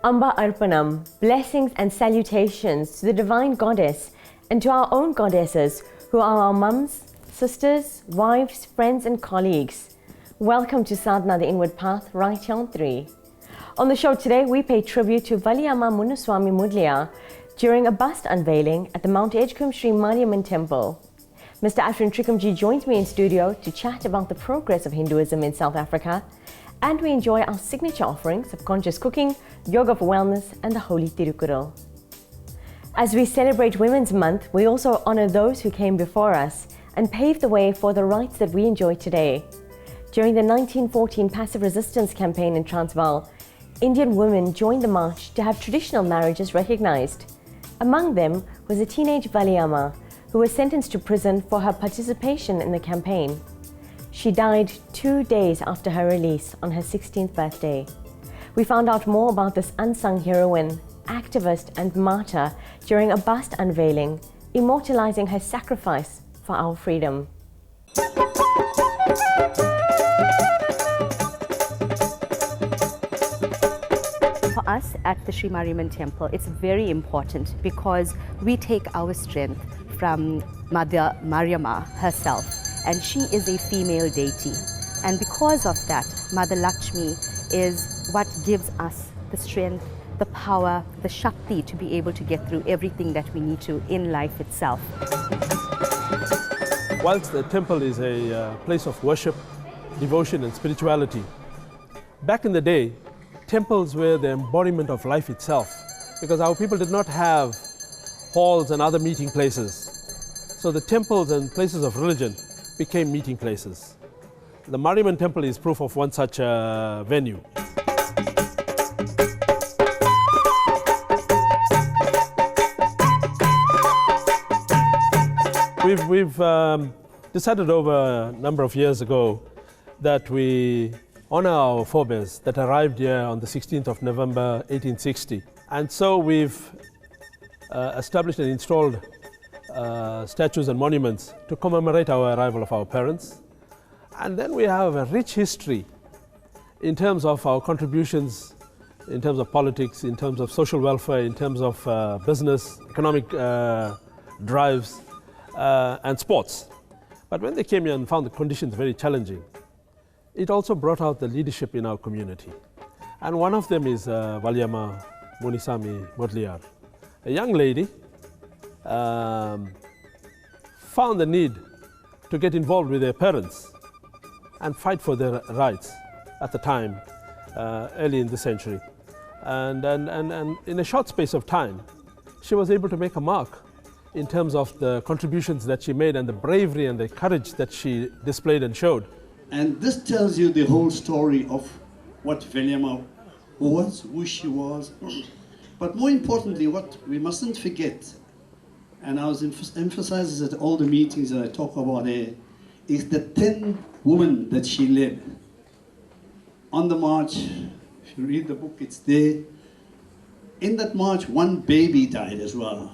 Amba Arpanam, blessings and salutations to the divine goddess and to our own goddesses who are our mums, sisters, wives, friends and colleagues. Welcome to Sadhana, the Inward Path, right here on 3. On the show today, we pay tribute to Valliamma Munusamy Mudaliar during a bust unveiling at the Mount Edgecombe Sri Marrieammen temple. Mr. Ashwin Trikamji joins me in studio to chat about the progress of Hinduism in South Africa, and we enjoy our signature offerings of conscious cooking, yoga for wellness and the Holy Tirukural. As we celebrate Women's Month, we also honor those who came before us and paved the way for the rights that we enjoy today. During the 1914 passive resistance campaign in Transvaal, Indian women joined the march to have traditional marriages recognized. Among them was a teenage Valliamma who was sentenced to prison for her participation in the campaign. She died 2 days after her release on her 16th birthday. We found out more about this unsung heroine, activist and martyr during a bust unveiling, immortalizing her sacrifice for our freedom. For us at the Sri Marrieammen temple, it's very important because we take our strength from Mother Marrieamma herself, and she is a female deity. And because of that, Mother Lakshmi is what gives us the strength, the power, the Shakti to be able to get through everything that we need to in life itself. Whilst the temple is a place of worship, devotion and spirituality, back in the day, temples were the embodiment of life itself, because our people did not have halls and other meeting places. So the temples and places of religion became meeting places. The Marrieammen temple is proof of one such venue. We've decided over a number of years ago that we honor our forebears that arrived here on the 16th of November 1860. And so we've established and installed statues and monuments to commemorate our arrival of our parents. And then we have a rich history in terms of our contributions, in terms of politics, in terms of social welfare, in terms of business, economic drives, and sports. But when they came here and found the conditions very challenging, it also brought out the leadership in our community. And one of them is Valliamma Munusamy Mudaliar, a young lady found the need to get involved with their parents and fight for their rights at the time, early in the century. And in a short space of time, she was able to make a mark in terms of the contributions that she made and the bravery and the courage that she displayed and showed. And this tells you the whole story of what Valliamma was, who she was. But more importantly, what we mustn't forget, and I was emphasizing at all the meetings that I talk about here, is the 10 women that she led. On the march, if you read the book, it's there. In that march, one baby died as well,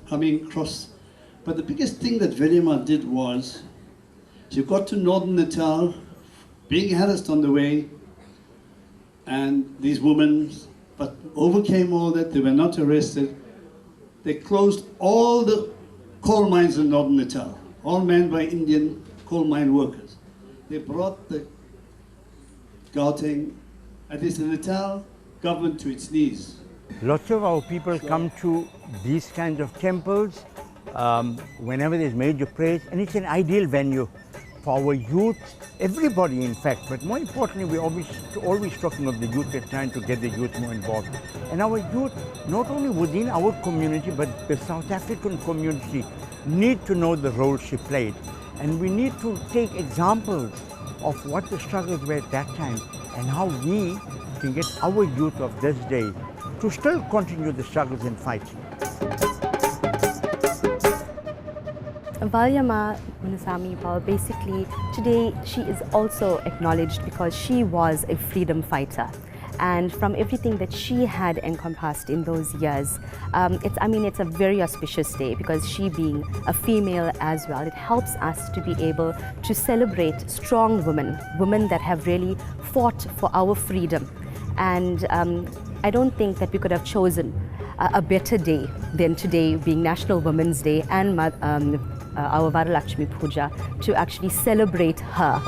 coming across. But the biggest thing that Valliamma did was, she got to Northern Natal, being harassed on the way, and these women, but overcame all that, they were not arrested. They closed all the coal mines in Northern Natal, all manned by Indian coal mine workers. They brought the Gauteng, at least the Natal government, to its knees. Lots of our people come to these kinds of temples whenever there's major prayers, and it's an ideal venue for our youth, everybody in fact, but more importantly, we're always talking of the youth, we're trying to get the youth more involved. And our youth, not only within our community, but the South African community, need to know the role she played. And we need to take examples of what the struggles were at that time and how we can get our youth of this day to still continue the struggles and fights. Valliamma Munusamy, basically today she is also acknowledged because she was a freedom fighter. And from everything that she had encompassed in those years, it's a very auspicious day because she being a female as well, it helps us to be able to celebrate strong women that have really fought for our freedom. And I don't think that we could have chosen a better day than today, being National Women's Day and our Varalakshmi Puja, to actually celebrate her.